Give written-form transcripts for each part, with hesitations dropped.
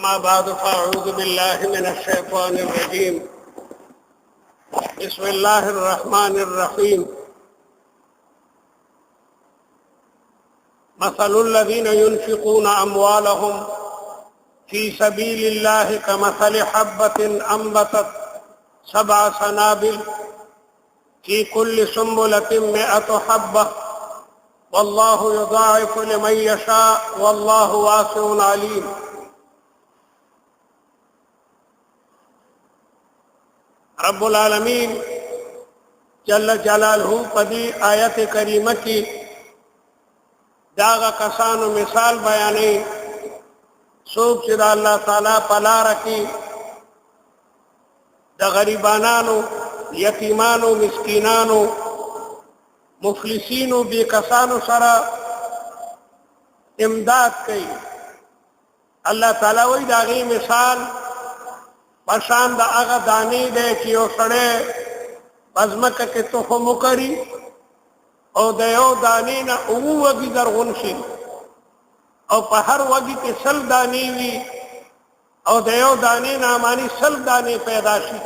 أما بعد فأعوذ بالله من الشيطان الرجيم. بسم الله الرحمن الرحيم. مثل الذين ينفقون أموالهم في سبيل الله كمثل حبة أنبتت 7 سنابل في كل سنبلة 100 حبة والله يضاعف لمن يشاء والله واسع عليم. رب العالمین جل جلاله پدی آیت کریمہ کی داغا کسانو مثال بیانی سوک چدا اللہ تعالی پلا رکی دا غریبانانو یتیمانو مسکینانو مفلسینو بی کسانو سرا امداد کئی. اللہ تعالی وی داغی مثال پشان دا اغا دانی دے چیو سڑے پزمکہ کے تخم کری او دیو دانی نا او وگی در غنشی او پا ہر وگی کے سل دانی وی او دیو دانی نا مانی سل دانی پیدا شی.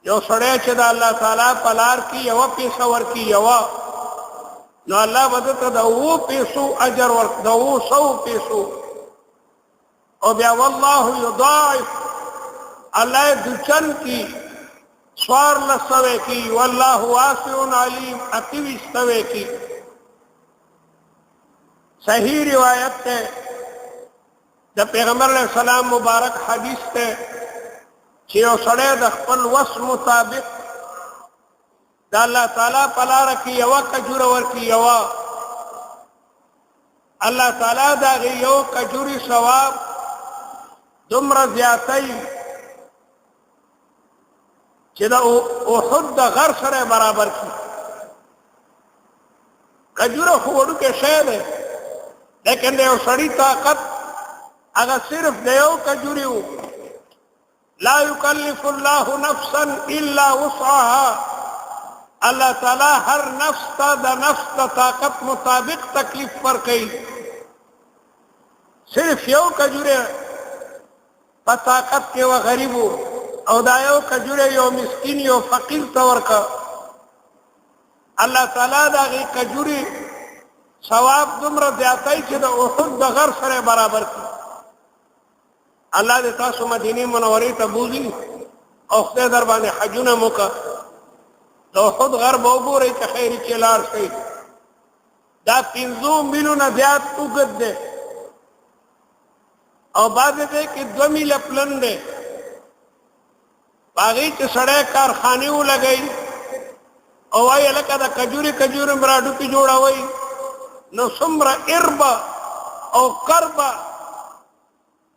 یو سڑے چی دا اللہ تعالیٰ پلار کی یو پیسا ور کی یو نو اللہ بدتا دا او پیسو اجر ورک دا او 100 پیسو او بیا واللہ یضاعف اللہ دچن کی سوار لسوے کی واللہ واسع علیم عقیب استوے کی. صحیح روایت تے دا پیغمبر علیہ السلام مبارک حدیث تے چیو سڑے دا خپل وس مطابق دا اللہ تعالیٰ پلا رکی یوا کجور ورکی یوا اللہ تعالیٰ دا غی یو کجوری ثواب دمر زیادتی چی دا احد دا غر سر برابر کی. کجور خوڑو کے شہد ہے لیکن دیو سڑی طاقت اگر صرف دیو کجوری ہو لا یکلف اللہ نفسا الا وسعها. اللہ تعالی ہر نفس تا دا نفس دا طاقت مطابق تکلیف پر کئی. صرف یو کجوری پا طاقت کے و غریبو او دا یو کجوری یو مسکین یو فقیر تورکا اللہ تعالیٰ دا غی کجوری ثواب دمر دیاتای چی دا احد دا غر سر برابر کی. اللہ دے تاسو مدینی منوری تا بوزی او خدای در بانے حجون مکا دا احد غر بوبو رئی چا خیری چلار سی دا 5 میلو ندیات اگد دے او بعد دے کہ 2 میل پلن دے باغی چی سڑے کارخانیو لگئی او آئی لکا دا کجوری مراڈو کی جوڑا ہوئی نو سمرا اربا او کربا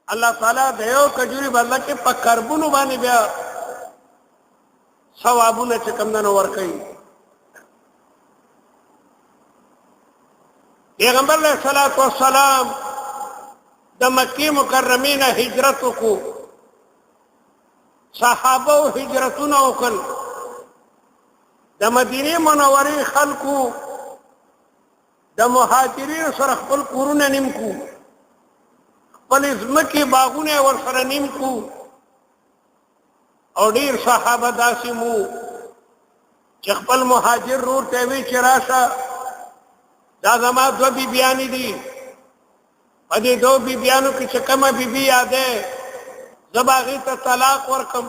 اللہ تعالیٰ دیو کجوری بلد کے پا کربونو بانی بیا ثوابونو چکمدنو ورکی. پیغمبر علیہ السلام دا مکی مکرمین ہجرتو کو صحابہ ہجرتونا اکل دا مدینی منوری خلقو دا مہاجرین سر خپل قرون نمکو خپل ازمکی باغون ورسر نمکو او دیر صحابہ داسی مو چی خپل مہاجر رور تیوی چراشا دا زما 2 بی بیانی دی پدی 2 بی بیانو کی چکم بی بی یادے زباغی تا طلاق ورکم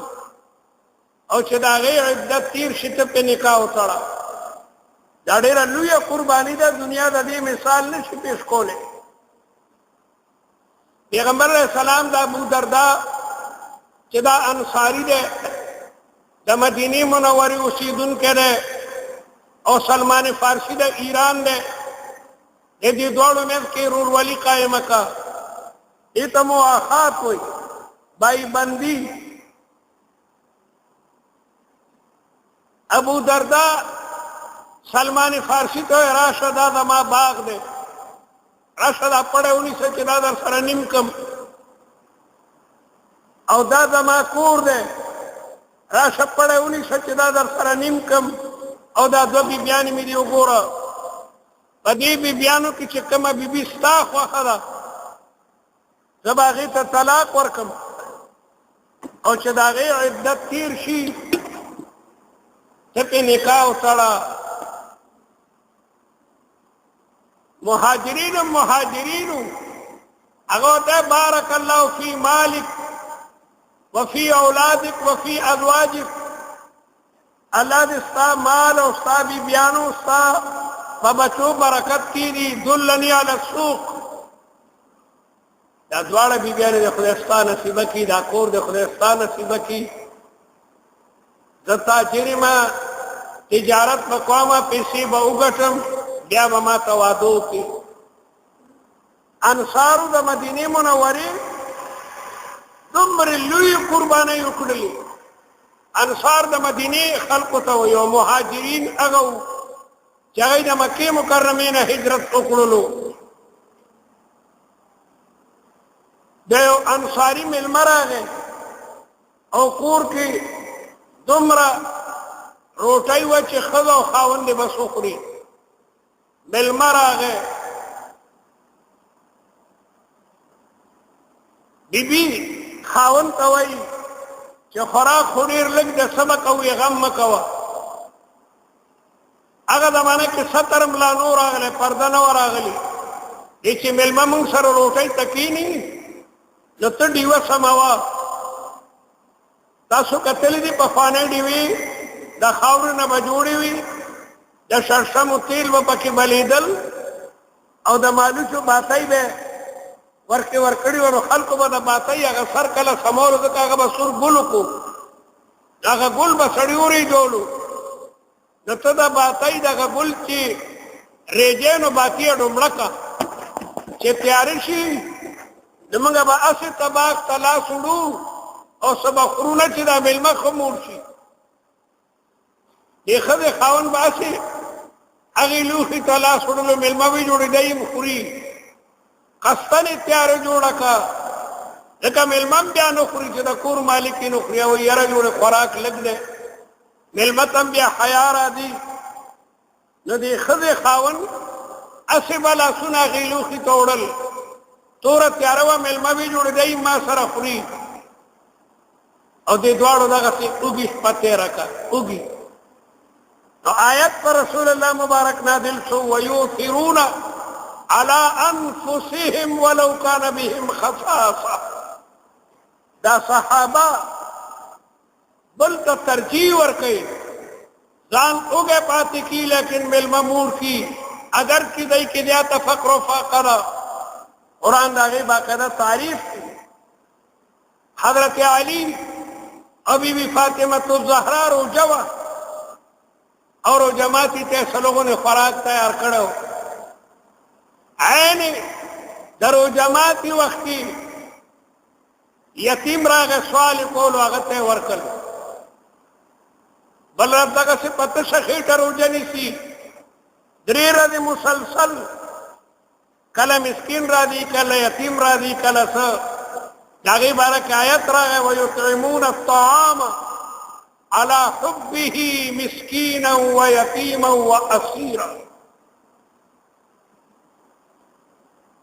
او چی دا غی عدت تیر شت پہ نکاح اتڑا دا دیر اللوی قربانی دا دنیا دا دی مثال نشی پیش کولے. پیغمبر علیہ السلام دا ابو دردا چی دا انصاری دے دا مدینی منوری اسیدن کے دے او سلمان فارسی دا ایران دے یہ دی دوڑو میں کی رور ولی قائم کا ایتا مواخات ہوئی بائی بندی. ابو دردا سلمان فارسی تو راشدہ دا ما باغ دے راشدہ پڑے انہی سے چلا در سر نمکم او دا ما کور دے راشد پڑے انہی سے چلا در سر نمکم او دا 2 بی بیانی میری اگورا پدی بی بیانو کی چکم بی بی ستا خواہ دا زه به هغې ته طلاق ورکم او چې د هغې عدت تیر شي ته پې نکاح وتړه. مهاجرینو هغه ته بارک الله فی مالک وفي اولادك وفي ازواجك، الله دې ستا مال او ستا بیبیانو ستا په بچو برکت کړي. دلني علی السوق، دا دواړه بیبیانې د خدای ستا نصیبه کړي، دا کور د خدای ستا نصیبه کړي. زه تاجر یم، تجارت به کوم، پیسې به وګټم، بیا به ما ته واده وکړي. انصارو د مدینې منورې دومره لوی قربانۍ وکړلې. انصار د مدینې خلقو ته وایي، او مهاجرین هغه وو چې هغوی د مکې مکرمې نه هجرت وکړلو. د یو انصاري مېلمه راغی او کور کې دومره روټۍ وه چې ښځه او خاوند یې بس وخوري. مېلمه راغی، بیبي خاوند ته وایي چې خوراک خو ډېر لږ دی، څه به کوې، غم مه کوه. هغه زمانه کې ستر ملا نور راغلی، پرده نه وه راغلې. دې چې مېلمه مونږ سره روټۍ ته کښېني نو ته ډیوه سموه. تاسو کتلی دي پخوانۍ ډیوې د خاورو نه به جوړې وي، د شړشمو تیل به پکې بلیدل او د مالوچو باتۍ به ورکړي وو. نو خلکو به د باتۍ هغه سر کله سمولو، ځکه هغه به سور ګل وکړو، هغه ګل به سړي ورېږدولو. نو ته د باتۍ دغه ګل چې ریجې نو باقي یې ډومړه که چې تیاره شي نو موږ به هسې طباق ته لاس وړو او څه به خورو نه چې دا مېلمه ښه موړ شي. دې ښځې خاوند به هسې هغې لوښي ته لاس وړلو، مېلمه به یې جوړېدی یم خوري. قصدن یې تیاره جوړه که ځکه مېلمه هم بیا نه خوري چې د کور مالک یې نه خوري، وایي یاره جوړې خوراک لږ دی، مېلمه ته هم بیا حیا راځي. نو دې ښځې خاوند هسې به لاسونه هغې لوښي ته وړل، توره تیاره وه، مېلمه به یې جوړېدی ما سره خوري. او دې دواړو دغسې اوږې شپه تېره که اوږې. نو آیت پر رسول الله مبارک نازل شو، ویؤثرون على انفسهم ولو كان بهم خصاصه. دا صحابه بل ته ترجیح ورکوي، ځان اوږه پاتې کی لیکن مېلمه موړ کی، اگر چې دی کې زیاته فقر و فاقه. قرآن د هغې باقاعده تعریف کوي. حضرت علی او بی بی فاطمه الزهرا روژه وه او روژه ماتي ته سلوغونه خوراک تیار کړی و. عین د روژه ماتي وخت کې یتیم راغی، سوال یې کولو، هغه ته یې ورکړل. بل رب دغسې په تشه خېټه روژه نیسي، 3 ورځې مسلسل، کله مسکین راځي، کله یتیم راځي، کله څه. د هغې باره کې آیت راغی، ویطعمون الطعام على حبه مسکینا ویتیما واسیرا.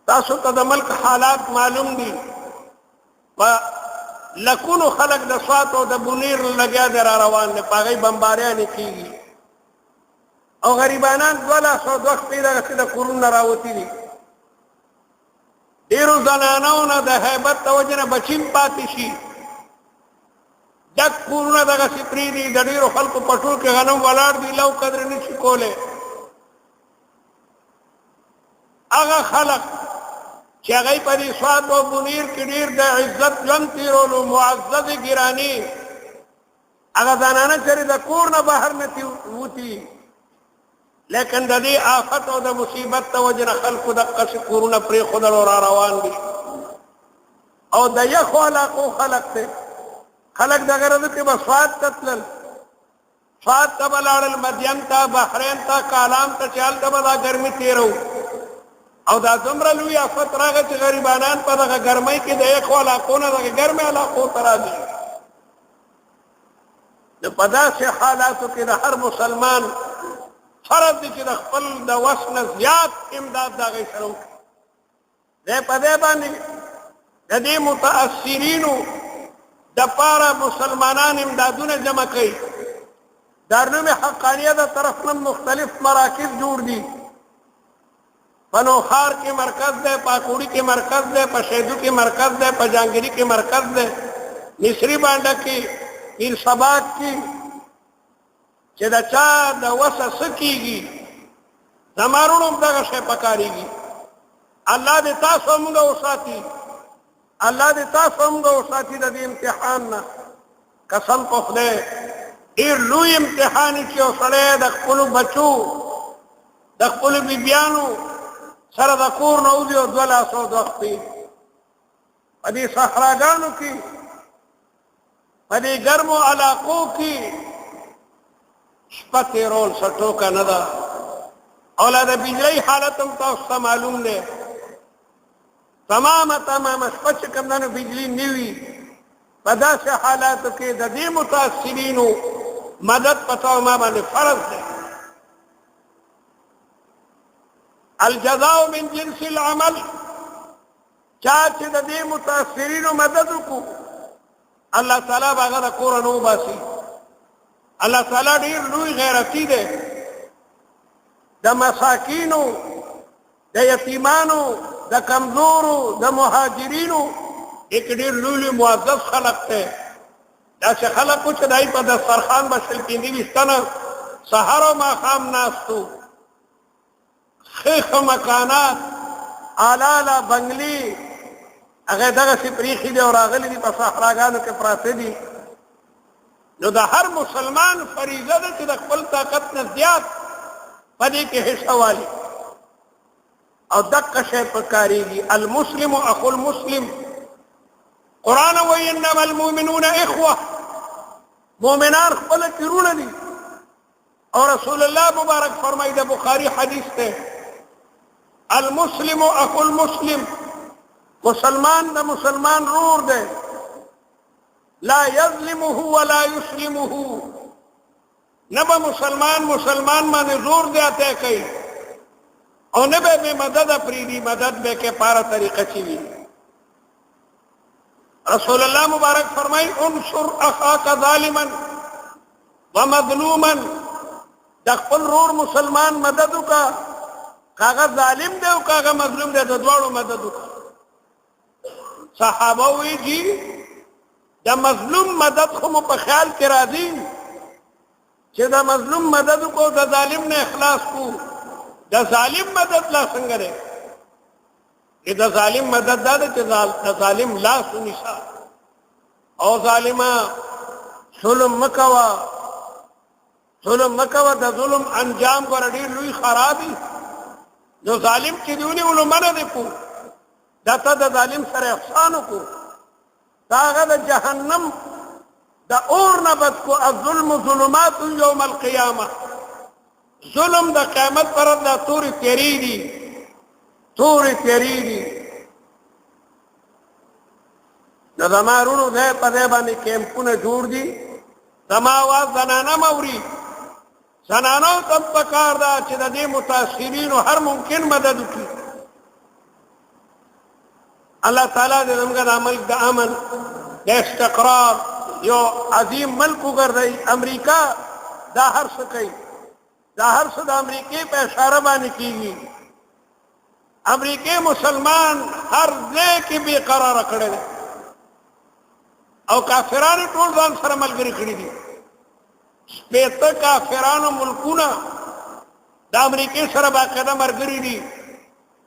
تاسو ته د ملک حالات معلوم دي، په لکونو خلک د سوات او د بونیر لګیا دی را روان دی، په هغې بمباریانې کېږي او غریبانان 200 شپې دغسې د کورونو نه راوتي دي. ډېرو زنانو نه د هیبت د وجې نه بچي هم پاتې شي، ډک کورونه دغسې پرېږدي، د ډېرو خلکو په ټول کې غنم ولاړ دي، لو قدر نه شي کولی. هغه خلک چې هغوی په دې سوات او بونیر کې ډېر د عزت ژوند تېرولو، معززې ګرانې، هغه زنانه چېرې د کور نه بهر نه وتي، لیکن د دې آفت او د مصیبت د وجې نه خلکو دقسې کورونه پرېښودل او را روان دي. او د یخو علاقو خلک دی، خلک دغه ورځو کې به سوات ته تلل، سوات ته به لاړل، مدین ته، بحرین ته، کالام ته، چې هلته به دا ګرمي تېرو. او دا دومره لوی آفت راغی چې غریبانان په دغه ګرمۍ کې د یخو علاقو نه دغه ګرمې علاقو ته راځي. نو په داسې حالاتو کې د هر مسلمان فرض دی چې د خپل د وس نه زیات امداد د هغوی سره وکړي. دی په دی باندې د دې متاثرینو د پاره مسلمانان امدادونه جمع کوي. دارالعلوم حقانیه د طرف نه مختلف مراکز جوړ دي. په نوخار کې مرکز دی، پاکوړي کې مرکز دی، په شیدو کې مرکز دی، په جانګري کې مرکز دی، مصری بانډه کې، پیر سباق کې، چې د چا د وسه څه کېږي زمارونو هم دغه شی پکارېږي. الله دې تاسو موږ وساتي، الله دې تاسو موږ وساتي د دې امتحان نه. قسم په خدای ډېر لوی امتحان چې یو سړی د خپلو بچو د خپلو بیبیانو سره د کور نه وځي او 2 لاسو دوختي په دې صحراګانو کې په دې ګرمو علاقو کې شپه تېرول څه ټوکه نه ده. او لا د بجلۍ حالت هم تاسو ته معلوم دی. تمامه شپه چې کوم نه بجلي نه وي، په داسې حالاتو کې د دې متاثرینو مدد په تا ما باندې فرض دی. الجزاء من جنس العمل. چا چې د دې متاثرینو مدد وکړو الله تعالی به هغه د کوره نه وباسي. الله تعالی ډېر لوی غیرتي دی. د مساکینو، د یتیمانو، د کمزورو، د مهاجرینو ایک ډېر لوی معزز خلق دی. داسې خلق و چې دای په دسترخوان به شل پنځه ویشت تنه سهار او ماښام ناستو. ښه مکانات، اعلی بنګلې هغه دغسې پریښي دي او راغلي دي په صحراګانو کې پراته دي. نو د هر مسلمان فریضه ده چې د خپل طاقت نه زیات په دې کې حصه والي او دقه شی پکارېږي. المسلم اخو المسلم. قرآن وایي انما المؤمنون اخوه. مؤمنان خپل تیرونه دي. او رسول الله مبارک فرمایي د بخاري حدیث ده المسلم اخو المسلم. مسلمان د مسلمان رور ده. لا يظلمه ولا يسلمه. نبا مسلمان باندې زور دیاته کوي او نه به مدد پریدي. مدد به کې پاره طریقه چي وي. رسول الله مبارک فرمای انصر اخاك ظالما ومظلوما. د خپل رور مسلمان مدد وکا، کاغه ظالم دی او کاغه مظلوم دی، د دواړو مدد وکا. صحابه وی جی د مظلوم مدد خو مو په خیال کې راځي چې د مظلوم مدد کو، د ظالم نه اخلاص کو. د ظالم مدد لا څنګه ده؟ د ظالم مدد دا ده چې د ظالم لاس ونیسه او ظالما ظلم مکوا. ظلم مکوا، د ظلم انجام ګور ډېر لوی خرابي. نو ظالم چې دیونه ولمنه دي کو دا ته د ظالم سره احسان کو، دا هغه د جهنم د اور نه بد کو. الظلم ظلمات یوم القیامه. ظلم د قیامت پر د تورې تیری دي، تورې تیری دي. د زمارونو ځای په ځای باندې کیمپونه جوړ دي. زما آواز زنانه موري. زنانو ته پکار ده چې د دې متاثرینو هر ممکن مدد وکړي. الله تعالی دې زموږ د ملک د امن د استقرار یو عظیم ملک وګرځي. امریکا دا هر څه کوي، دا هر څه د امریکې په اشاره باندې کیږي. امریکې مسلمان هر ځای کې بې قراره کړی دی او کافرانو ټول ځان سره ملګري کړي دي. شپېته کافرانو ملکونه د امریکې سره باقاعده ملګري دي.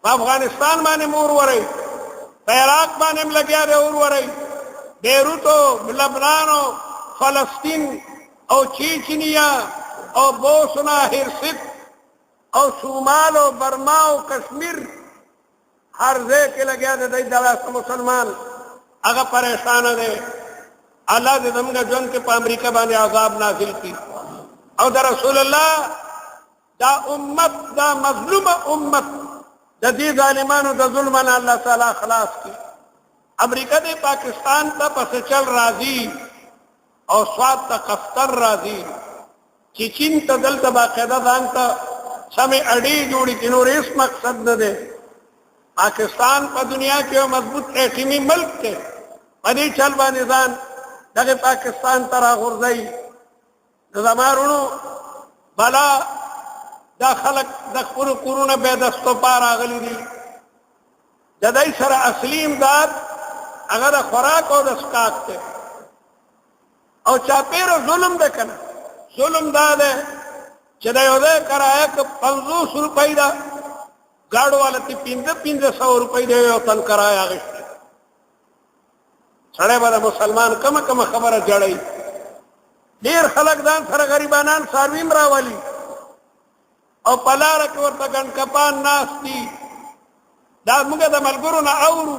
په افغانستان باندې مور ورئ، په عراق باندې هم لګیا دی اور ورئ، بیروت او لبنان او فلسطین او چیچنیا او بوسنا هرسک او شمال او برما او کشمیر هر ځای کې لګیا دی. دغه مسلمان هغه پریشان دی. الله دې زموږ ژوند کې په امریکا باندې عذاب نازل کړي او د رسول الله دا امت، دا مظلومه امت د دې ظالمانو د ظلم نه الله تعالی خلاص کړي. امریکا دې پاکستان ته پس چل راځي او سواد ته قفتر راځي چې چین ته دلته باقاعده ځان ته سمې اړې جوړې کړي. نور هیڅ مقصد نه دی. पाकिस्तान په دنیا کې یو مضبوط اټیمي ملک دی په دې چل باندې ځان دغه پاکستان ته راغورځوي د زمارونو بلا دا خلک د خپلو کورونه بې دستو پا راغلي دي د دوی سره اصلي امداد هغه د خوراک او د څښاک دی او چاپېره ظلم دی که نه ظلم دا دی چې د یو ځای کرایه که 50 روپۍ ده ګاډو والا ته 500 روپۍ د یو تن کرایه اخیستې سړی به د مسلمان کمه خبره جړی ډېر خلک ځان سره غریبانان څاروي هم راولي او په لاره کې ورته ګنډکپان ناست دي دا موږ د ملګرو نه اورو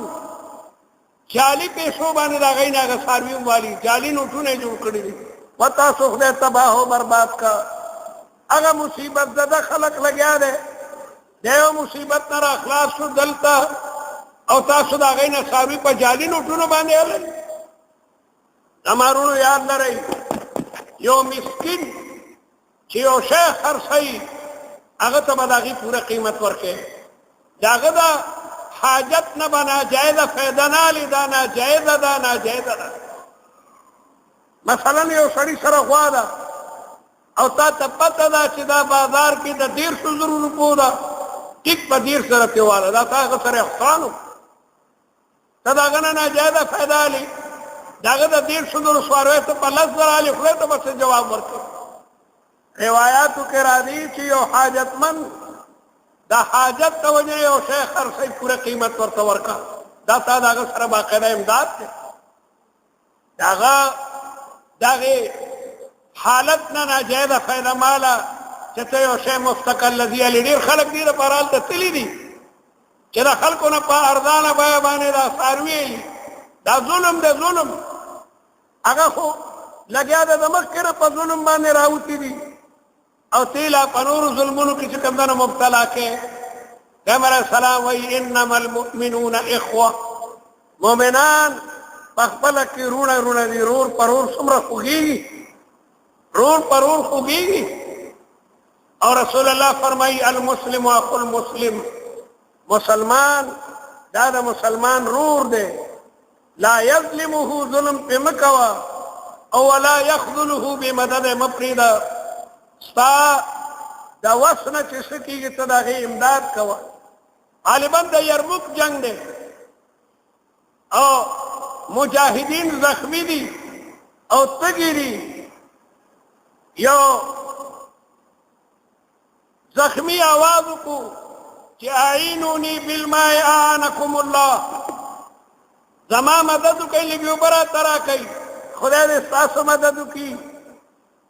جعلي پیسو باندې د هغوی نه هغه څاروي هم والي جعلي نوټونه یې جوړ کړي دي و تاسو خدای تباه و برباد کا هغه مصیبت زده خلک لګیا دی د یو مصیبت نه را خلاص شو دلته او تاسو د هغوی نه څاروي په جعلي نوټونو باندې هلئ زمارونو یاد لرئ یو مسکین چې یو شی خرڅوي هغه ته به د هغې پوره قیمت ورکوي د هغه د حاجت نه به ناجایزه فایده نه اخلي دا ناجایزه ده ناجایزه ده مثلا یو سړي سره غوا ده او تا ته پته ده چې دا بازار کې د 150 روپو ده ټیک په 150 سره ترې واله دا تا هغه سره احسان و ته د هغه نه ناجایزه فایده اخلي د هغه د 150 څارویو ته په 10,000 اخلي خدای ته به څه جواب ورکوي روایاتو کې راځي چې یو حاجتمند د حاجت ته وجې یو شی خرڅوي پوره قیمت ورته ورکړه دا تا د هغه سره باقاعده امداد دی د هغه دغې حالت نه ناجایزه فایده ماله چې ته یو شی مستقل لذي علي ډېر خلک دې دپاره هلته تللي دي چې د خلکو نه په ارزانه بیه باندې دا څاروي دا ظلم دی ظلم هغه خو لګیا دی د مخکې نه په ظلم باندې راوتي دي او تیلا په نورو ظلمونو کې چې کوم دنه مبتلا کې پیغمبر علیه السلام وایي انما المؤمنون اخوه مؤمنان په خپله کې رونه دي رور پر رور څومره خوږېږي رور پر رور خوږېږي او رسول الله فرمایي المسلم اخو المسلم مسلمان دا د مسلمان رور دی لا یظلمه ظلم پې مه کوه او ولا یخذله بمدد مه پرېږده ستا د وس نه چې څه کېږي ته د هغې امداد کوه غالبا د یرموک جنګ دی او مجاهدین زخمی دي او تږي دي یو زخمی آواز وکړو چې اعینوني بالماء اعانکم الله زما مدد وکړئ لږ اوبه راته راکئ خدای دې ستاسو مدد وکړي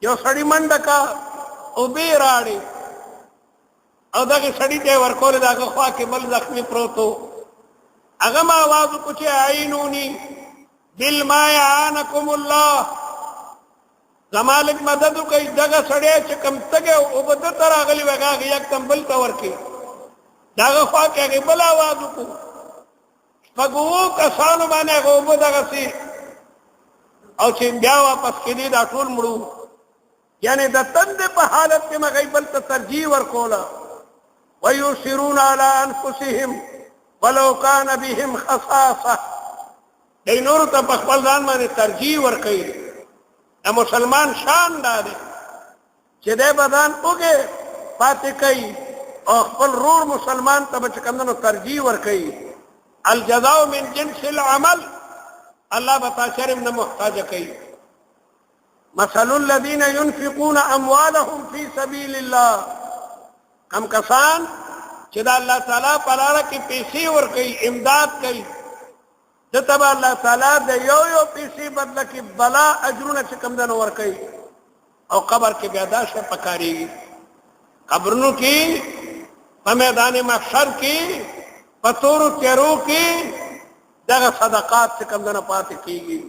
یو سړي منډه کا اوبې راړې او دغه سړي ته یې ورکولې د هغه خوا کې بل زخمي پروت و هغه ما آواز وکړو چې اعینوني بالماء اعانکم الله زما لږ مدد وکړئ دغه سړی چې کوم تږی اوبه ده ته راغلي وي هغه یکدم بل ته ورکړي د هغه خوا کې هغې بل آواز وکړو شپږ اووه کسانو باندې هغه اوبه دغسې او چې بیا واپس کېدې دا ټول مړو یعنی د تندې په حالت کې هغوی بل ته ترجیح ورکوله ویؤثرون علی انفسهم ولو کان بهم خصاصه دی نورو ته په خپل ځان باندې ترجیح ورکوي د مسلمان شان دا دی چې دی به ځان اوږې پاتې کوي او خپل رور مسلمان ته به چې کوم دی نو ترجیح ورکوي الجزاء من جنس العمل الله به تا شرم نه محتاجه کوي مثل الذين ينفقون اموالهم في سبيل الله کم کسان چې د الله تعالی په لاره کې پیسې ورکوي امداد کوي دته به الله تعالی د یو پیسې بدله کې بلا اجرونه چې کوم دنه ورکوي او قبر کې بیا دا شی پکارېږي قبرونو کې په میدان محشر کې په تورو تیارو کې دغه صدقات چې کوم دنه پاتې کېږي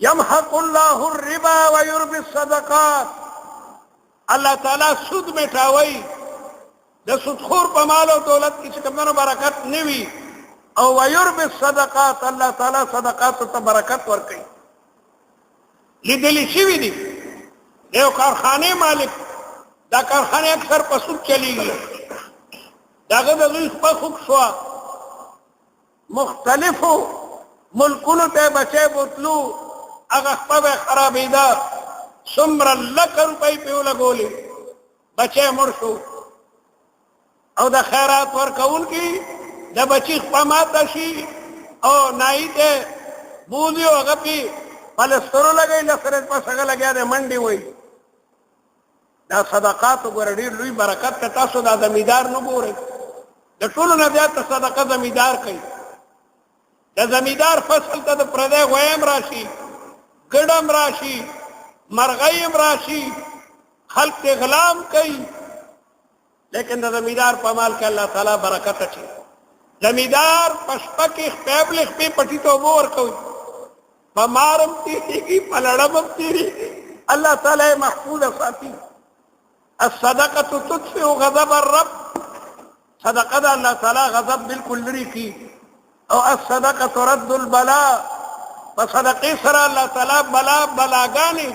یمحق الله الربا ويربي الصدقات الله تعالی سود میټاوي د سودخور په مال او دولت کې چې کوم دنه برکت نه وي او ويربي الصدقات الله تعالی صدقات ته برکت ورکوي لیدلی شوي دي یو کارخانه مالک دا کارخانه اکثر په سود چلیږي داغه د لوی خپل خوب شو مختلفو ملکونو ته بچي بوتلو هغه خپل خرابېدا څومره لکه روپۍ په ولګولې بچي مړ شو او د خیرات ورکوونکي د بچي خپل ماته شي او نایته بولیو هغه په پلسترو لګي لسره په څنګه لګیا د منډي وای دا صدقات وګور ډیر لوی برکت ته تاسو د زمیدار نه ګورئ د ټولو نه زیات صدقه زمیدار کوي د زمیدار فصل ته د پردې غویم راشي ګډم راشي مرغیم راشي خلق ته غلام کوي لیکن د زمیدار په مال کې الله تعالی برکت اچي زمیدار پشپکه خپل خپل پټی ته ور کوي په مارم تیږي په لړم تیږي الله تعالی محفوظ ساتي الصدقه تطفئ غضب الرب صدقه الله تعالی غضب بالکل لري کی او الصدقه ترد البلاء فصدقه سره الله تعالی بلاګانی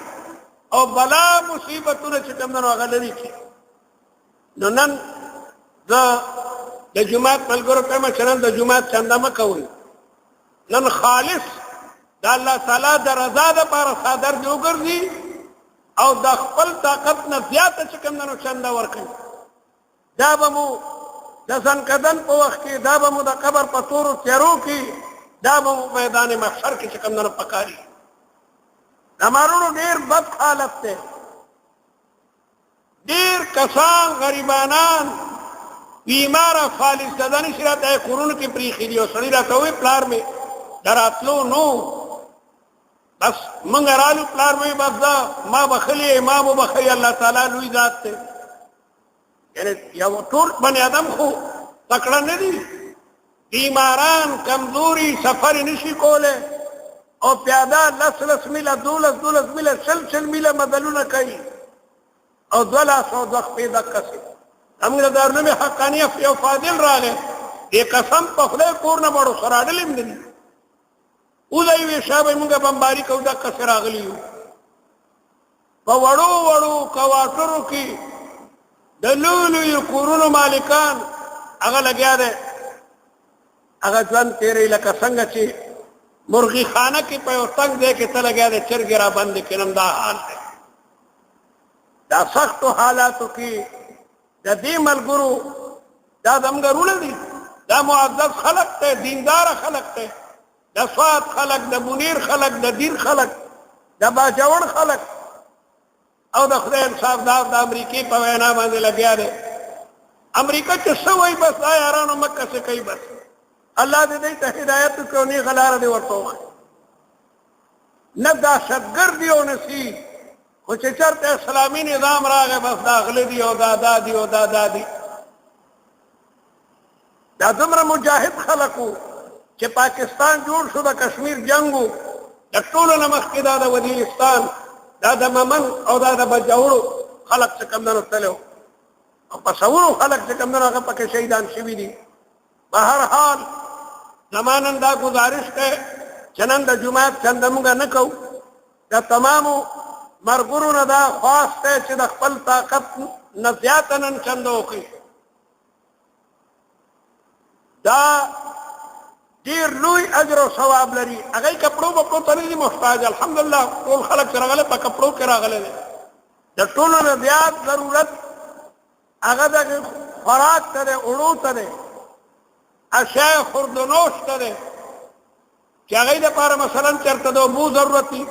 او بلا مصیبتونه چې کوم نه غلري کی نو نن د جمعات ملګرو ته مثلا د جمعات چنده مکوي نن خالص د الله تعالی د رضا لپاره صادر جوړږي او د خپل طاقت نه زیات چې کوم نه چنده ورکړي دا به مو د ځنکدن په وخت کې دا به مو د قبر په تورو تیارو کې دا به مو میدان محشر کې چې کوم نه پکاري زمارونو ډیر بد حالت دی ډیر کسان غریبانان بیمار فالج ددن شرات ہے قرون کی پریخی دیو سڑی راتا ہوئی پلار میں دراتلو نو بس منگرالو پلار میں بس دا ما بخلی امام و بخلی اللہ تعالیٰ لوی ذات تے یعنی یا وہ طول بنی آدم خو تکڑا ندی بیماران کمزوری سفر نشی کولے او پیادا لس میلا دولس میلا شل میلا مدلون کئی او دولا سو دخ پیدا کسی امیر دارنو میں حقانیہ فیو فادل راگے یہ قسم پخلے کورنا بڑو سراڈلیم دنی اوزائی وی شابه منگا بمباری کو دا کسر آگلیو پا وڑو کواترو کی دلولو یو کورونو مالکان اگا لگیا دے اگا جوان تیرے لکا سنگا چی مرغی خانہ کی پیو تنگ دے کے تلگیا دے چرگرا بند کنم دا حال دے دا سخت حالاتو کی دا دی ملگرو دا دمگرون دی دا معزز خلق تے دیندار خلق تے دا سواد خلق دا منیر خلق دا دیر خلق دا باجوڑ خلق او دا خدای انصاف دار دا امریکی پا وینا باندې لگیا دے امریکا چه سوئی بس دا یارانو مکہ سے کئی بس اللہ دے دیتا ہدایت کونی غلار دے ورطوخ نہ دہشتگردیو نسی خوچ چرت اسلامی نظام راگے بس داخل دی او دادا دی او دادا دی دا دمر مجاہد خلقو کہ پاکستان جوڑ شو دا کشمیر جنگو دا طول نمخ کی دا وزیرستان دا دا ممن او دا بجاورو خلق چکم دنو تلو او پسورو خلق چکم دنو اگر پاک شہیدان شوی دی بہرحال زمانن دا گزارش کے چنن دا جماعت چندمگا نکو دا تمامو مرگرون دا خواست ہے چی دا خپل طاقت نزیاتنن چندو کی دا دیر لوی اجر و ثواب لري اگئی کپڑو بپڑو تنیدی محتاج الحمدللہ طول خلق چراغلے پا کپڑو کراغلے دے دا طولو نزیات ضرورت اگر دا خوراک تا دے اڑو تا دے اشیاء خردنوش تا دے چی اگئی دا پارا مثلا چرتا دو بو ضرورتی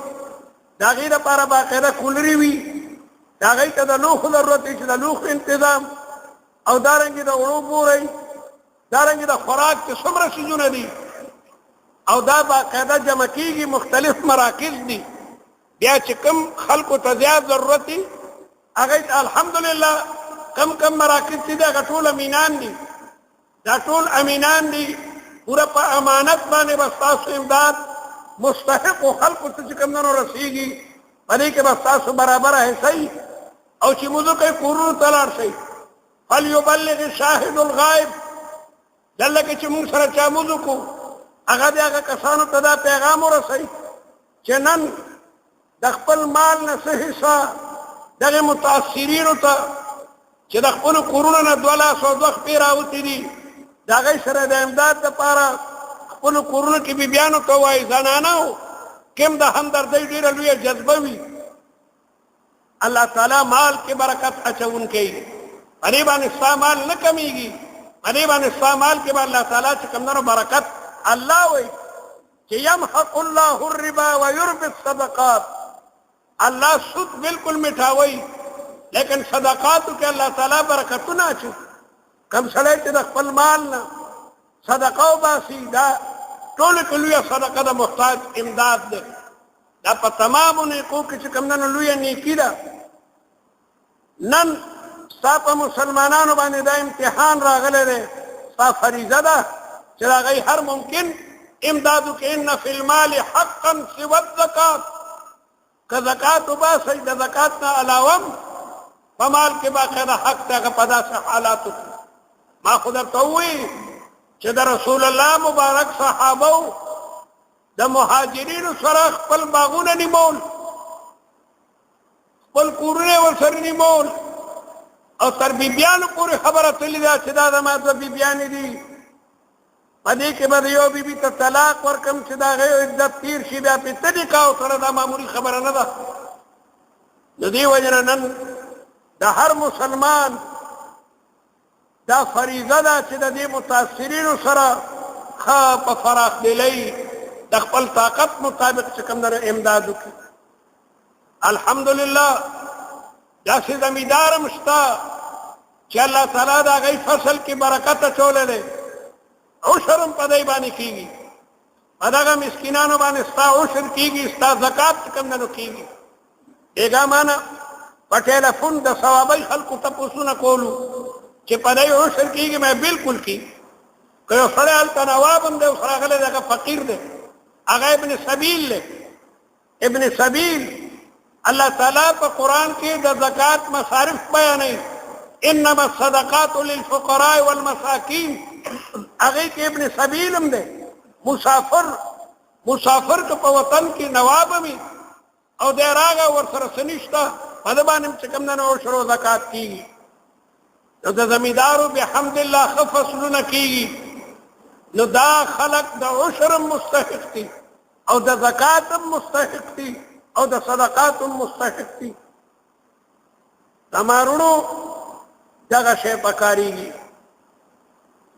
دا اگئی دا پارا باقیدہ کولری وی دا اگئی تا دا لوخ ضرورتی چی دا لوخ انتظام او دارنگی دا اڑو بو رئی دارنگی دا خوراک کے سمر سیزون دی او دا باقاعدہ جمع کیگی مختلف مراکز دی بیا چی کم خلق و تزیاد ضرورت دی اگیت الحمدللہ کم مراکز دی دا طول امینان دی دا طول امینان دی پورا پا امانت بانے بستاسو امداد مستحق و خلق و تچکم دنو رسیگی پدی کے بستاسو برابر ہے صحیح او چی موضوع کئی قرون تلار صحیح فلیبلغ شاہد الغائب دلہ کے چی مونگ سر چاموزو کو اگا دے اگا کسانو تدا پیغام و رسائی چنن دخپل مال نسحصا دغی متاثرینو تا چې د خپلو کورونو نه 2 لاس او 2 خپې راوتي دي د هغې سره د امداد دپاره خپلو کورونو کې بیبیانو ته وایي زنانو کوم د همدردۍ ډېره لویه جذبه وي الله تعالی مال کې برکت اچونکی دی په دې باندې ستا مال نه کمیږي په دې باندې ستا مال کې به الله تعالی چې کوم دی برکت الله وایي چې یمحق الله الربا ویربي الصدقات الله سود بالکل مټاوي لیکن صدقاتو کې الله تعالی برکتونه اچوي کم سړی چې د خپل مال نه صدقه وباسي دا ټولو کې لویه صدقه د محتاج امداد دی دا په تمامو نیکو کې چې کوم دی لویه نیکي ده نن ستا په مسلمانانو باندې دا امتحان راغلی دی ستا فریضه ده چې د هغوی هر ممکن امدادو کې ان فی المال حقا سوى الزکات که زکات وباسئ د زکات نه علاوه په مال کې باقاعده حق دی هغه په داسې حالاتو کې ما خو درته ووایي چې د رسول الله مبارک صحابو د مهاجرینو سره خپل باغونه نیمول خپل کورونه ورسره نیمول او تر بیبیانو پورې خبره تللې ده چې دا زما 2 بیبیانې دي په دې کې به د یو بیبي ته طلاق ورکړم چې د هغې عدت تېر شي بیا پرې ته نکاح وکړه دا معمولي خبره نه ده د دې وجې نه نن د هر مسلمان دا فریضه ده چې د دې متاثرینو سره ښه په فراخ دلۍ د خپل طاقت مطابق چې کوم دی امداد وکړي الحمدلله داسې زمیندار هم شته چې الله تعالی د هغوی فصل کې برکت اچولی دی عشر هم په دی باندې کېږي په دغه مسکینانو باندې ستا عشر کېږي ستا زکات چې کوم دی نو کېږي بېګا مانه په ټیلیفون د ثوابۍ خلکو تپوسونه کولو چې په دی عشر کېږي مې بلکل کېږي که یو سړی هلته نواب هم دی اوس راغلی دی هغه فقیر دی هغه ابن سبیل دی ابن سبیل الله تعالی په قرآن کې د زکات مصارف بیانوي انما الصدقات للفقراء والمساکین هغې کې ابن سبیل هم دی مسافر که په وطن کې نواب هم او دی راغی ورسره څه نشته په ده باندې هم چې کوم دی نو عشر و زکات کېږي نو د زمیندارو بحمدالله ښه فصلونه کېږي نو دا خلک د عشر هم مستحق دي او د زکات هم مستحق دي او د صدقات هم مستحق دي تمارونو دغه شی پکارېږي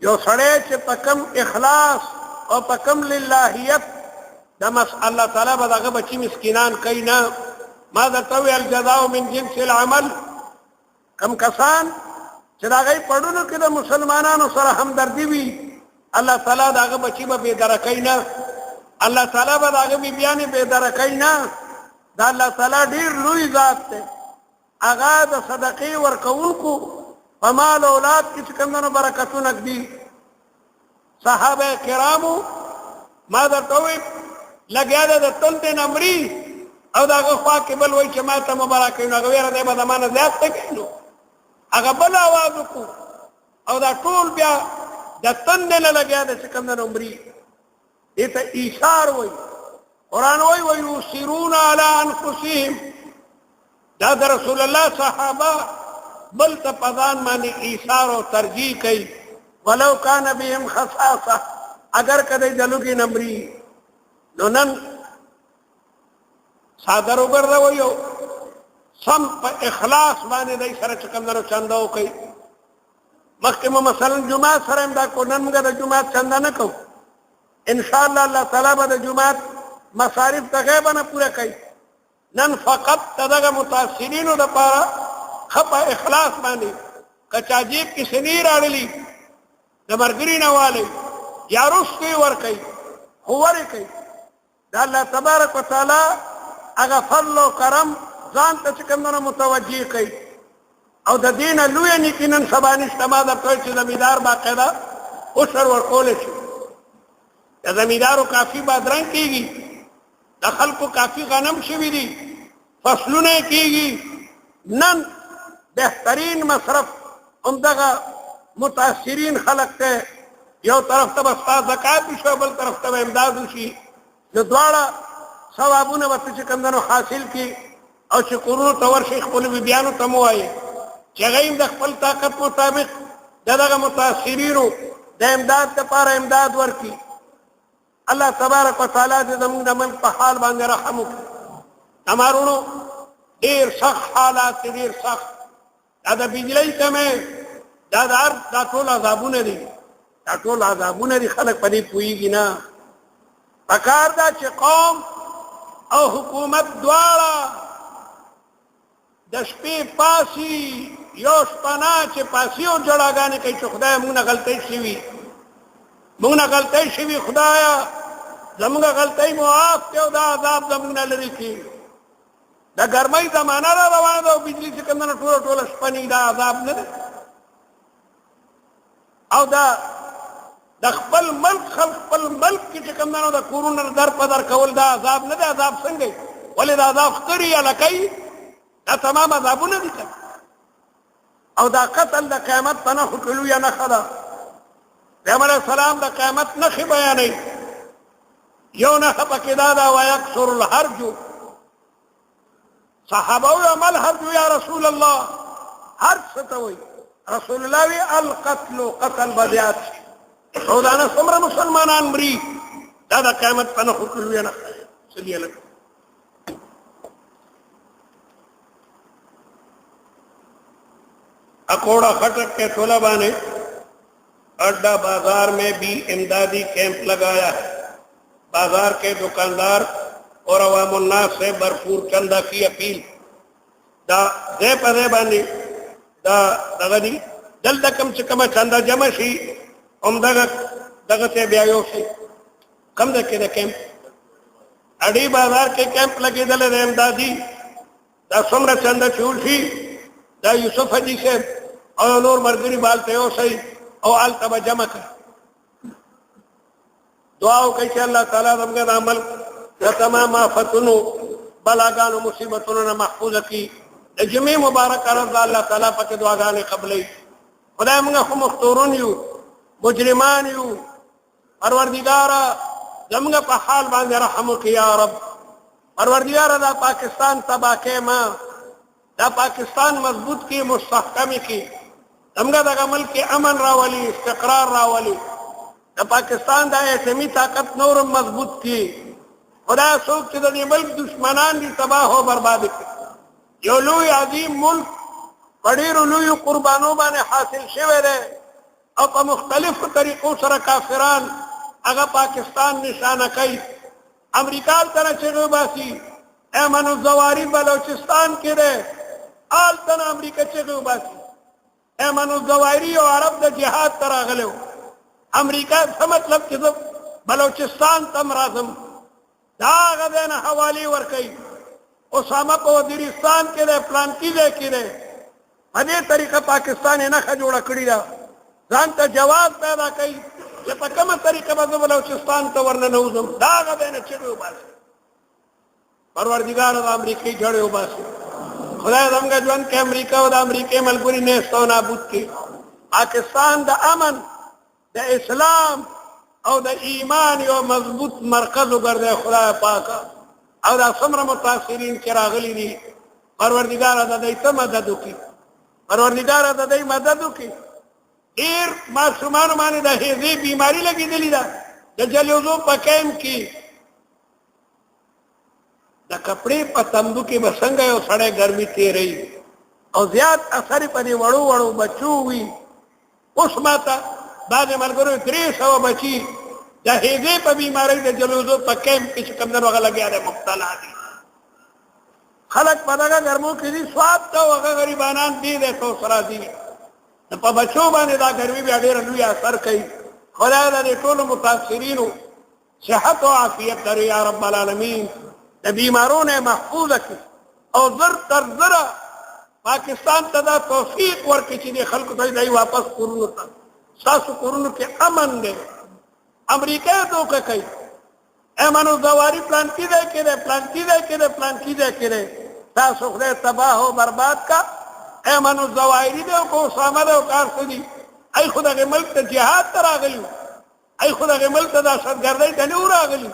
یو سړی چې په کم اخلاص او په کم للهیت الله تعالی به دغه بچي مسکینان کوي نه ما درته وویل الجزاء من جنس العمل کم کسان چې د هغوی پړونو کې د مسلمانانو سره همدردي وي الله تعالی د هغه بچي به بېدره کوي نه الله تعالی به د هغه بیبیانې بېدره کوي نه دا الله تعالی ډېر لوی ذات دی هغه د صدقې ورکوونکو په مال اولاد کې چې کوم دی نو برکتونه ږدي صحابه کرامو ما درته ووایي لګیا دی د تندې نه مري او د هغه خوا کې بل وایي چې ما ته مبارک کوي نو هغه ویره دی به د ما نه زیات څه کوي نو هغه بل اواز وکړو او دا ټول بیا د تندې نه لګیا دی چې کوم دی نو مري دې ته ایثار وایي قرآن وایي ویؤثرون علی انفسهم دا د رسول الله صحابه بل ته په ځان باندې ایثار او ترجیح کوي ولو کان بهم خصاصه اگر که دی د لوږې نه مري نو نن څادر وګرځوئ او سم په اخلاص باندې دی سره چې کوم دی چنده وکوئ مخکې مو مثلا جومات سره هم دا کو نن موږ د جومات چنده نه کوو انشاءالله الله تعالی به د جومات مصارف د غیبه نه پوره کوي نن فقط د دغه متاثرینو دپاره ښه په اخلاص باندې که چا جیب کې سنې راړلي د ملګري نه والی یا رستو یې ورکوي خو ورې کوي د الله تبارک وتعالی هغه فضل او کرم ځان ته چې کوم دی نو متوجه کوي او د دې نه لویه نیکي نن سبا نشته ما درته وایي چې زمیندار باقاعده عشر ورکولی شي د زمیندارو کافي بادرنګ کېږي د خلکو کافي غنم شوي دي فصلونه یې کېږي نن بهترین مصرف همدغه متاثرین خلق ته یو طرف ته به ستا زکات وشي بل طرف ته به امداد وشي نو دواړه ثوابونه به ته چې کوم دی نو حاصل کړي او چې کورونو ته ورشئ خپلو بیبیانو ته مو وایي چې چې هغه د خپل طاقت مطابق دغه متاثرینو د امداد لپاره امداد ورکړي. الله تبارک وتعالی دې زموږ د ملک په حال باندې رحم وکړي. امرونو ډېر سخت حالات ډېر سخت دا د بجلی کمې دا ټول عذابونه دي. دا ټول عذابونه دي. خلک په دې پوهېږي نه. پکار ده چې قوم او حکومت دواړه د شپې پاسي یو شپه نه چې پاسي او جړاګانې کوي چې خدای موږ نه غلطۍ شوي موږ نه غلطۍ شوي خدایه زموږ غلطۍ معاف کړې او دا عذاب زموږ نه لرې کړي. د ګرمۍ زمانه را روانه ده او بجلي چې کوم نه ټوله شپه نه دا عذاب نه ده. او دا د خپل ملک خلک خپل ملک کې چې کوم نه د کورونو در په در کول دا عذاب نه ده. عذاب څنګه وي؟ ولې دا عذاب ښکري یا لکۍ دا تمام عذابونه دي. او دا قتل د قیامت په نښو کې لویه نښه ده. پیغمبر علیه السلام د قیامت نښې بیانوي. یو نښه پکې دا ده ویکثر الحرج. صحابه وویل ما الحرج یا رسول الله؟ حرج څه ته وایي؟ رسول الله وی القتل قتل به زیات شي. روزانه څومره مسلمانان مري دا د قیامت په نښو کې لویه نښه ده. صلی الله अकोड़ा खटक के टोला बाने अड्डा बाजार में भी इमदादी कैंप लगाया है. बाजार के दुकानदार और अवामुन्नास से भरपूर चंदा की अपील. दा दे पदे बानी दा दगनी जल्द कम से कम चंदा जमा शी दगते ब्यायो से कम दे कैंप अड़ी बाजार के कैंप लगे दले इमदादी दा सुमर चंदा चूल थी दा यूसुफ जी से और नूर मरगरी बालते हो सही और आल तब जमा कर दुआओं कैसे अल्लाह ताला रमगन अमल तमाम आफतुनु बलागान मुसीबतुन महफूज की जमी मुबारक रज़ा अल्लाह ताला पके दुआगाने कबले खुदा मंगा खु मख्तूरुन यू मुजरिमान यू परवरदिगारा जमगा पे हाल बांधे रहम की या रब. परवरदिगारा दा पाकिस्तान तबाह के मां दा पाकिस्तान मजबूत की मुस्तहकम की दमगा दगा मुल्क के अमन रावली इस्तिक़रार रावली दा पाकिस्तान दा एटमी ताकत नूर मजबूत की खुदा सोच के दी मुल्क दुश्मनान दी तबाह हो बर्बाद की. यो लुई अजीम मुल्क बड़ी लुई कुर्बानों बाने हासिल शेवे रे और पर मुख्तलिफ तरीकों से काफिरान अगर पाकिस्तान निशाना कई अमरीका तरह चेगो बासी एमन जवारी बलोचिस्तान के रे आल तना अमरीका चेगो बासी एमन जवारी और अरब द जिहाद तरह गले अमरीका से मतलब कि बलोचिस्तान तम राजम दाग देना हवाली वर कई ओसामा को वजीरिस्तान के रे प्लान की दे की रे अदे तरीका पाकिस्तान न खजोड़ा कड़ी रा जानता जवाब पैदा कई ये पकम तरीका बदो बलोचिस्तान तो वरना नौजम दाग देना चिड़ो बासी परवरदिगार अमरीकी जड़े बासी खुदा रमगा जवन के अमरीका और अमरीके मलकुरी ने सो नाबूद की. पाकिस्तान द अमन द इस्लाम और द ईमान यो मजबूत मरकज उगर दे खुदा पाक और द समर मुतासिरीन के रागली दी परवरदिगार द मदद की. परवरदिगार द मदद की. ढेर मासूमान माने द हेज़ी बीमारी लगी दिली दा द जलूजो पकैम की द कपड़े पतंदू के बसंग गए और सड़े गर्मी ते रही और ज्यादा असर परी वड़ू वड़ू बच्चू हुई उस माता बाद मलगरो 300 बची दहेजे पर बीमारी दे जलूजो पक्केम किस कमदर वगैरह लगे आरे मुक्तला दी खलक पदागा गर्मों की दी स्वाद तो वगैरह गरीबानान दी दे तो सरा दी न पर बच्चों बाने दा गर्मी भी आगे रलुया असर कई खुदा ने टोलो मुतासिरीनो सेहत और आफियत करे या रब्बल आलमीन. बीमारों ने महफूज की और जर तर जरा पाकिस्तान तदा तौफीक वर किसी ने खल्क तो नहीं वापस कुरुन था सास कुरुन के अमन ने अमरीका तो के कई एमनो जवारी प्लान की दे के रे प्लान की दे के रे प्लान की दे के रे सास खुदे तबाह हो बर्बाद का एमनो जवारी दे को सामने कार सदी आई खुदा के मुल्क ते जिहाद तरा गली आई खुदा के मुल्क दा सरगर्दी दलूरा गली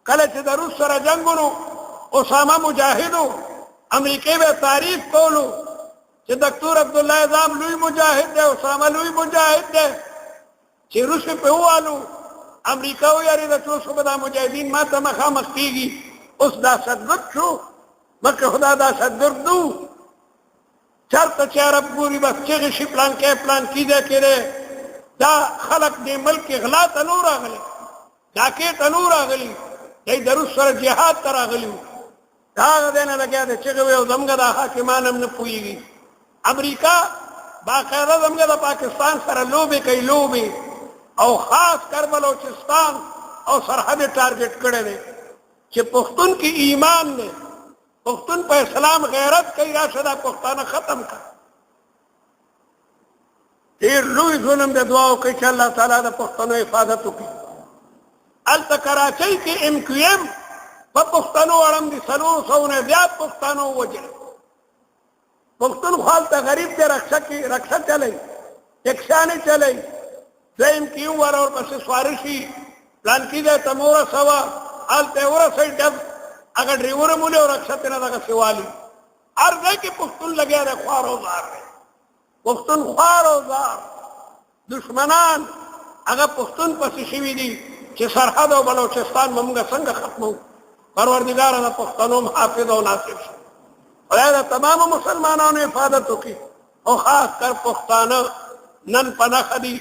कल दरुस सर जंगनो ओसामा मुजाहिदो अमरीके में तारीफ कोलो چې دکتور عبدالله اعظام لوی مجاهد دی، اسامه لوی مجاهد دی، چې روس په والو امریکا ویاري د څو صوبه د مجاهدین ما ته مخامخ کیږي، اوس دا صدق شو. مکه خدا دا صدق دو چرته چې عرب ګوري بس چغې شي پلان کې دی کړی. دا خلق دې ملک غلا ته نو راغلي، ډاکې ته نو راغلي، دی د روس سره جهاد ته راغلي وو. دا هغه دی نه لګیا دی چغې وایي او زموږ دا حاکمان هم نه پوهېږي. امریکا باقاعده زموږ د پاکستان سره لوبې کوي، لوبې، او خاص کر بلوچستان او سرحد ټارګټ کړی دی چې پښتون کې ایمان دی، پښتون په اسلام غیرت کوي، راشه دا پښتانه ختم کړه. ډېر لوی ظلم دی. دعا وکړئ چې الله تعالی د پښتنو حفاظت وکړي. هلته کراچۍ کې MQM په پښتنو اړم دي 400 نه زیات پښتانه ووژل. پښتون خو هلته غریب دی، رکشه چلوي، رکشا نه چلوي، دویم کې ورپسې سواره شي، پلان کې دی ته مو ورسوه، هلته یې ورسوي ډب هغه ډریور هم ولي او رکشه ترې نه دغسې والي. هر ځای کې پښتون لګیا دی، خوار او زار دی. پښتون خوار او زار، دشمنان هغه پښتون پسې شوي دي چې سرحد او بلوچستان به موږ څنګه ختمو. پروردګاره د پښتنو حافظ او ناصر شي. خدای د تمامو مسلمانانو حفاظت وکړي او خاص کر پښتانه نن په نښه دي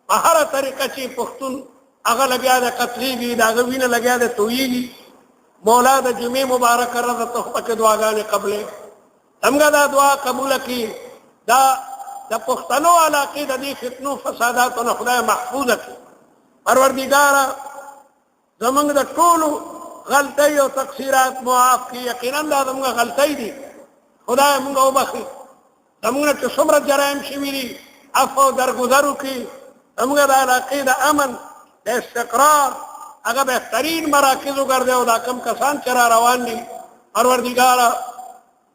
په هره طریقه چې پښتون هغه لګیا دی قتلېږي، د هغه وینه لګیا دی تویېږي. مولا د جمعې مبارکه ورځ د تحفه کې دعاګانې قبلې زموږ دا دعا قبوله کړي. دا د پښتنو علاقې د دې فتنو فساداتو نه خدای محفوظه کړي. پروردګاره زموږ د ټولو غلطۍ او تقصیرات معاف کړي. یقینا دا زموږ غلطۍ دي، خدای موږ وبخښي. زموږ نه چې څومره جرایم شوي دي عفو او درګذر وکړي. زموږ د علاقې د امن د استقرار هغه بهترین مراکز وګرځي او دا کم کسان چې را روان دي پروردګاره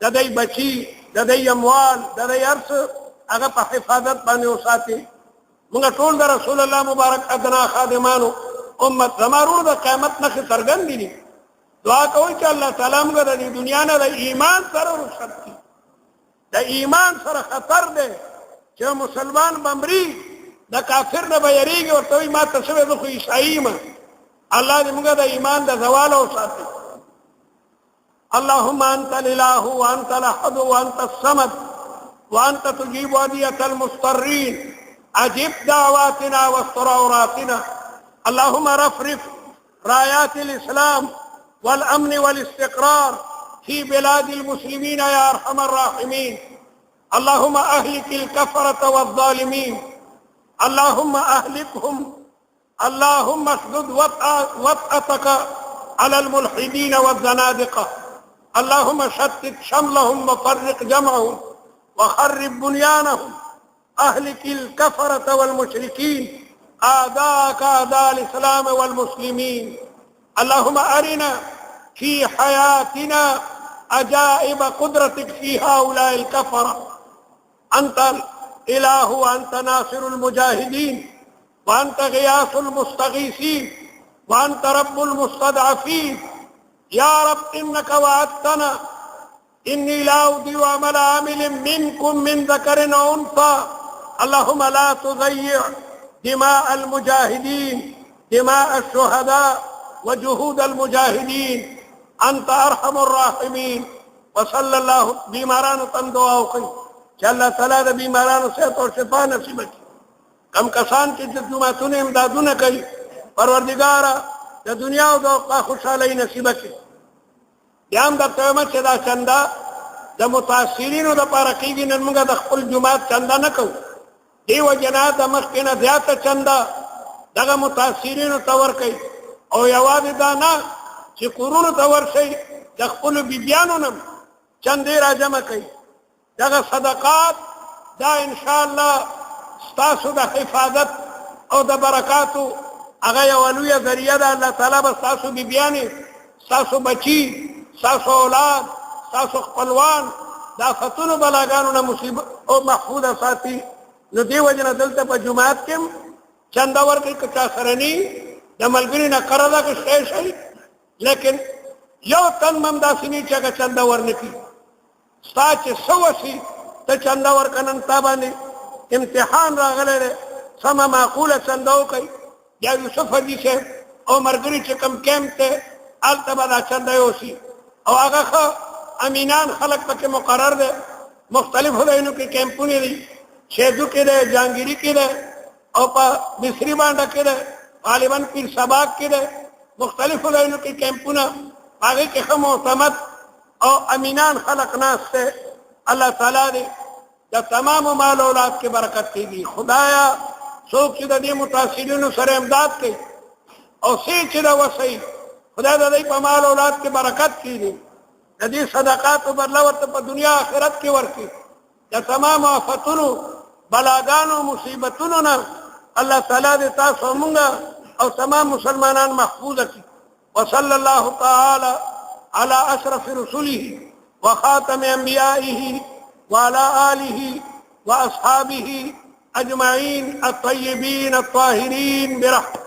د دوی بچي، د دوی اموال، د دوی هر څه هغه په حفاظت باندې وساتي. موږ ټول د رسول الله مبارک ادنا خادمانو امت زمارو د قیامت نښې څرګندې دي. دعا کوئ چې الله تعالی موږ د دې دنیا نه د ایمان سره رخصت کړي. د ایمان سره خطر دی چې مسلمان بمري، د کافر نه به یریږي، ورته وایي ما ته څه وی زه خو عیسایي یم. الله دې موږ د ایمان د زوال وساتي. اللهم انت الاله وانت الاحد وانت الصمد وانت تجيب ودية المضطرين اجب دعواتنا واستر عوراتنا. اللهم رفرف رايات الاسلام والامن والاستقرار في بلاد المسلمين يا ارحم الراحمين. اللهم اهلك الكفرة والظالمين، اللهم اهلكهم، اللهم اشدد وطأتك على الملحدين والزنادقة، اللهم شتت شملهم وفرق جمعهم وخرب بنيانهم، اهلك الكفرة والمشركين اعداءك اعداء الاسلام والمسلمين. اللهم ارنا في حياتنا عجائب قدرتك في هؤلاء الكفرة. انت الاله وانت ناصر المجاهدين وانت غياث المستغيثين وانت رب المستضعفين. يا رب انك وعدتنا اني لا اضيع عمل عامل منكم من ذكر او انثى. اللهم لا تضيع دماء المجاهدين، دماء الشهداء وجهود المجاهدين. انت ارحم الراحمين. وصلى الله. بیمارانو تم دعا وکړئ چې الله تعالی د بیمارانو صحت او شفا نصیب کړي. کم کسان چې د جماعتونو امدادونه کوي پروردګاره د دنیا او د آخرت خوشحالۍ نصیب کړي. بیا هم درته وایم چې دا چنده د متاثرینو دپاره کېږي. نن موږ د خپل جومات چنده نه کوو، دې وجې نه د مخکې نه زیاته چنده دغه متاثرینو ته ورکوئ. او یوازې دا نه چې کورونو ته ورشئ، د خپلو بیبیانو نه چندې را جمع کوئ. دغه صدقات دا انشاءالله ستاسو د حفاظت او د برکاتو هغه یوه لویه ذریعه ده. الله تعالی به ستاسو بیبیانې، ستاسو بچي، ستاسو اولاد، ستاسو خپلوان د آفتونو بلاګانو نه مصیبت او محفوظه ساتي. نو دې وجې نه دلته په جومات کې هم چنده ورکړئ. که چا سره ني د ملګري نه قرض اخیستی شئ، لیکن یو تن هم داسې نه چې هغه چنده ورنه کړي. ستا چې څه وشي ته چنده ورکنن تا باندې امتحان راغلی دی سمه معقوله چنده وکړئ یا یوسف حاجي صاحب او ملګري چې کوم کیمپ دی هلته به دا چنده یوسي او هغه ښه امینان خلک پکې مقرر دی مختلفو ځایونو کې کیمپونه دي شیدو کې دی جهانګیري کې دی او په مصري بانډه کې دی غالبا پیر سباق کې دی مختلفو ځایونو کې کیمپونه هغې کې ښه معتمد او امینان خلق ناست دی الله تعالی دې د تمامو مال اولاد کې برکت کېږي خدایا څوک چې د دې متاثرینو سره امداد کوي او څه چې دا وسوي خدای د دې په مال اولاد کې برکت کړي د دې صدقاتو بدله ورته په دنیا آخرت کې ورکړي د تمامو آفتونو بلاګانو مصیبتونو نه الله تعالی دې تاسو مونږ او تمام مسلمانان محفوظ کړي وصلى الله تعالى على أشرف رسله وخاتم أنبيائه وعلى آله وأصحابه أجمعين الطيبين الطاهرين برحمته